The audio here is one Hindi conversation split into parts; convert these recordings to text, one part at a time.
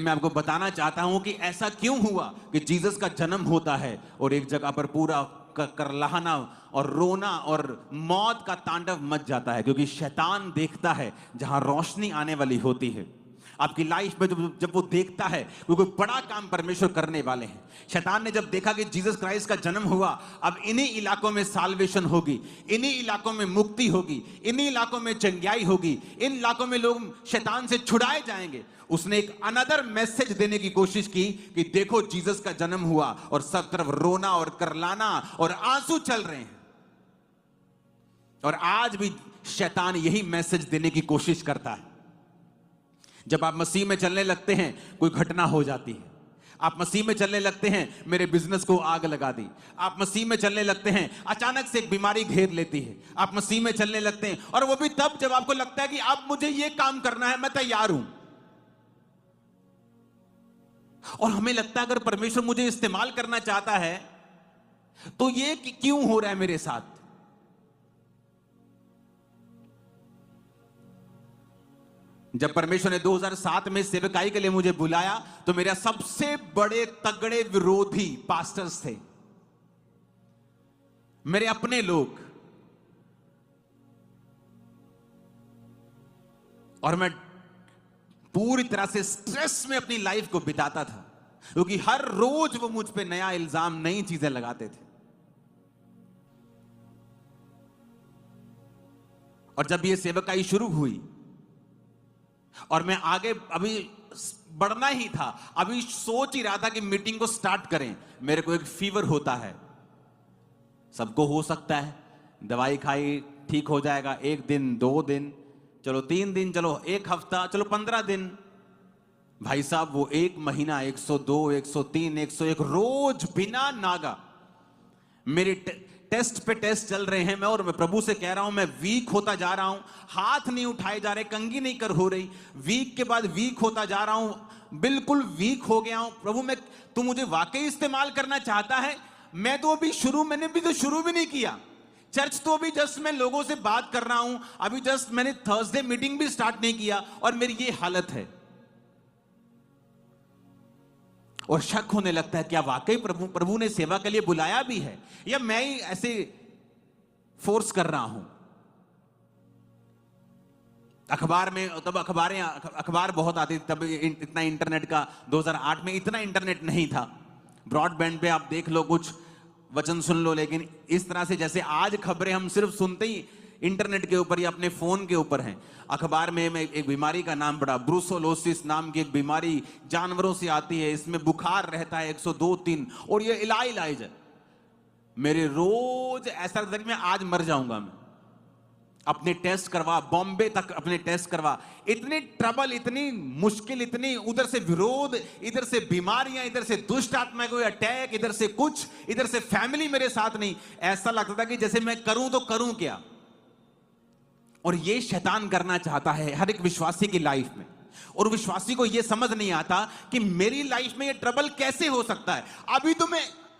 मैं आपको बताना चाहता हूं कि ऐसा क्यों हुआ कि जीसस का जन्म होता है और एक जगह पर पूरा करलाहना और रोना और मौत का तांडव मच जाता है, क्योंकि शैतान देखता है जहां रोशनी आने वाली होती है। आपकी लाइफ में जब वो देखता है वो कोई बड़ा काम परमेश्वर करने वाले हैं। शैतान ने जब देखा कि जीसस क्राइस्ट का जन्म हुआ, अब इन्हीं इलाकों में साल्वेशन होगी, इन्हीं इलाकों में मुक्ति होगी, इन्हीं इलाकों में चंगाई होगी, इन इलाकों में लोग शैतान से छुड़ाए जाएंगे, उसने एक अनदर मैसेज देने की कोशिश की कि देखो जीसस का जन्म हुआ और सब तरफ रोना और करलाना और आंसू चल रहे हैं। और आज भी शैतान यही मैसेज देने की कोशिश करता है। जब आप मसीह में चलने लगते हैं कोई घटना हो जाती है, आप मसीह में चलने लगते हैं मेरे बिजनेस को आग लगा दी, आप मसीह में चलने लगते हैं अचानक से एक बीमारी घेर लेती है, आप मसीह में चलने लगते हैं और वो भी तब जब आपको लगता है कि अब मुझे ये काम करना है, मैं तैयार हूं। और हमें लगता है अगर परमेश्वर मुझे इस्तेमाल करना चाहता है तो ये क्यों हो रहा है मेरे साथ। जब परमेश्वर ने 2007 में सेवकाई के लिए मुझे बुलाया तो मेरे सबसे बड़े तगड़े विरोधी पास्टर्स थे, मेरे अपने लोग। और मैं पूरी तरह से स्ट्रेस में अपनी लाइफ को बिताता था, क्योंकि हर रोज वो मुझ पे नया इल्जाम, नई चीजें लगाते थे। और जब ये सेवकाई शुरू हुई और मैं आगे अभी बढ़ना ही था, अभी सोच ही रहा था कि मीटिंग को स्टार्ट करें, मेरे को एक फीवर होता है, सबको हो सकता है, दवाई खाई ठीक हो जाएगा, 1 दिन 2 दिन, चलो 3 दिन, चलो 1 हफ्ता, चलो 15 दिन। भाई साहब वो 1 महीना, 102, 103, 101 रोज बिना नागा मेरे टेस्ट पे टेस्ट चल रहे हैं। मैं प्रभु से कह रहा हूं मैं वीक होता जा रहा हूं, हाथ नहीं उठाए जा रहे, कंघी नहीं कर हो रही, वीक के बाद वीक होता जा रहा हूं, बिल्कुल वीक हो गया हूं। प्रभु मैं, तू मुझे वाकई इस्तेमाल करना चाहता है? मैं तो अभी मैंने भी तो शुरू भी नहीं किया चर्च, तो अभी जस्ट मैं लोगों से बात कर रहा हूं, अभी जस्ट मैंने थर्सडे मीटिंग भी स्टार्ट नहीं किया और मेरी ये हालत है। और शक होने लगता है क्या वाकई प्रभु ने सेवा के लिए बुलाया भी है या मैं ही ऐसे फोर्स कर रहा हूं। अखबार में तब अखबार बहुत आती, तब इतना इंटरनेट का 2008 में इतना इंटरनेट नहीं था, ब्रॉडबैंड पे आप देख लो, कुछ वचन सुन लो, लेकिन इस तरह से जैसे आज खबरें हम सिर्फ सुनते ही इंटरनेट के ऊपर या अपने फोन के ऊपर हैं। अखबार में एक बीमारी का नाम पड़ा, ब्रूसोलोसिस नाम की एक बीमारी जानवरों से आती है, इसमें बुखार रहता है 102-3 और ये इलाज है। मेरे रोज ऐसा लगता है कि मैं आज मर जाऊंगा। मैं अपने टेस्ट करवा, बॉम्बे तक अपने टेस्ट करवा, इतनी ट्रबल, इतनी मुश्किल, इतनी उधर से विरोध, इधर से बीमारियां, इधर से दुष्ट आत्मा कोई अटैक, इधर से कुछ, इधर से फैमिली मेरे साथ नहीं। ऐसा लगता था कि जैसे मैं करूं तो करूं क्या। और ये शैतान करना चाहता है हर एक विश्वासी की लाइफ में, और विश्वासी को ये समझ नहीं आता कि मेरी लाइफ में ये ट्रबल कैसे हो सकता है।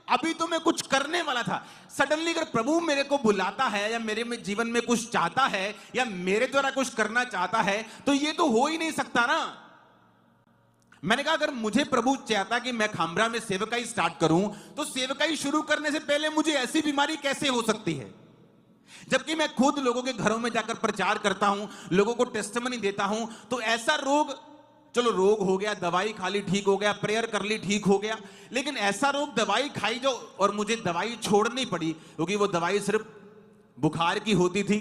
अभी तो मैं कुछ करने वाला था, सडनली अगर प्रभु मेरे को बुलाता है या मेरे में जीवन में कुछ चाहता है या मेरे द्वारा कुछ करना चाहता है तो ये तो हो ही नहीं सकता ना। मैंने कहा अगर मुझे प्रभु चाहता कि मैं खामरा में सेवकाई स्टार्ट करूं तो सेवकाई शुरू करने से पहले मुझे ऐसी बीमारी कैसे हो सकती है, जबकि मैं खुद लोगों के घरों में जाकर प्रचार करता हूं, लोगों को टेस्टिमनी देता हूं। तो ऐसा रोग, चलो रोग हो गया, दवाई खा ली ठीक हो गया, प्रेयर कर ली ठीक हो गया, लेकिन ऐसा रोग दवाई खाई जो और मुझे दवाई छोड़नी पड़ी, क्योंकि वो दवाई सिर्फ बुखार की होती थी।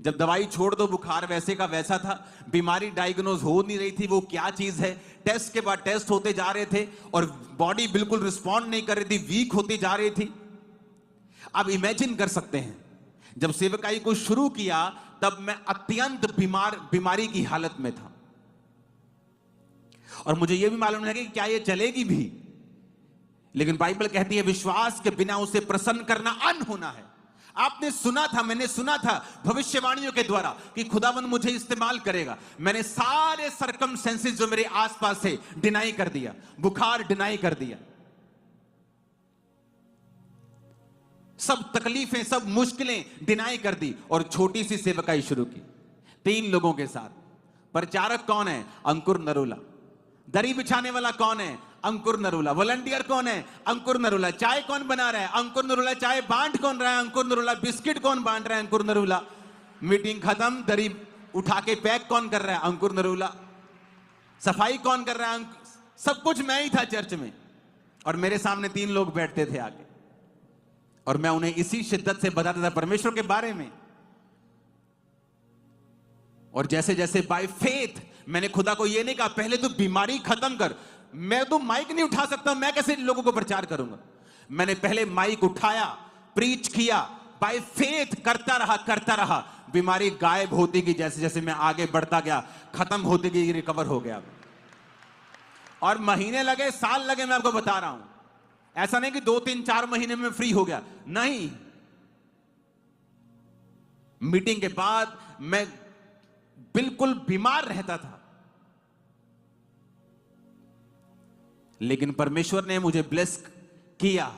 जब दवाई छोड़ दो बुखार वैसे का वैसा था, बीमारी डायग्नोज हो नहीं रही थी वो क्या चीज है। टेस्ट के बाद टेस्ट होते जा रहे थे और बॉडी बिल्कुल रिस्पॉन्ड नहीं कर रही थी, वीक होती जा रही थी। अब इमेजिन कर सकते हैं जब सेवकाई को शुरू किया तब मैं अत्यंत बीमारी की हालत में था, और मुझे यह भी मालूम है कि क्या यह चलेगी भी, लेकिन बाइबल कहती है विश्वास के बिना उसे प्रसन्न करना अनहोना है। आपने सुना था, मैंने सुना था भविष्यवाणियों के द्वारा कि खुदावन मुझे इस्तेमाल करेगा। मैंने सारे सरकमस्टेंसेस जो मेरे आसपास थे डिनाई कर दिया, बुखार डिनाई कर दिया, सब तकलीफें, सब मुश्किलें डिनाई कर दी और छोटी सी सेवकाई शुरू की 3 लोगों के साथ। प्रचारक कौन है? अंकुर नरोला। दरी बिछाने वाला कौन है? अंकुर नरूला। वॉलंटियर कौन है? अंकुर नरूला। चाय कौन बना रहा है? अंकुर नरूला। चाय बांट कौन रहा है? अंकुर नरूला। बिस्किट कौन बांट रहा है? अंकुर नरूला। मीटिंग खत्म, दरी उठा के पैक कौन कर रहा है? अंकुर नरूला। सफाई कौन कर रहा है? सब कुछ मैं ही था चर्च में, और मेरे सामने 3 लोग बैठते थे आगे, और मैं उन्हें इसी शिद्दत से बताता था परमेश्वर के बारे में। और जैसे जैसे बाय फेथ, मैंने खुदा को यह नहीं कहा पहले तो बीमारी खत्म कर, मैं तो माइक नहीं उठा सकता, मैं कैसे लोगों को प्रचार करूंगा। मैंने पहले माइक उठाया, प्रीच किया, बाय फेथ करता रहा। बीमारी गायब होती गई, जैसे जैसे मैं आगे बढ़ता गया, खत्म होती गई, रिकवर हो गया। और महीने लगे, साल लगे, मैं आपको बता रहा हूं। ऐसा नहीं कि 2, 3, 4 महीने में फ्री हो गया, नहीं। मीटिंग के बाद मैं बिल्कुल बीमार रहता था, लेकिन परमेश्वर ने मुझे ब्लेस किया।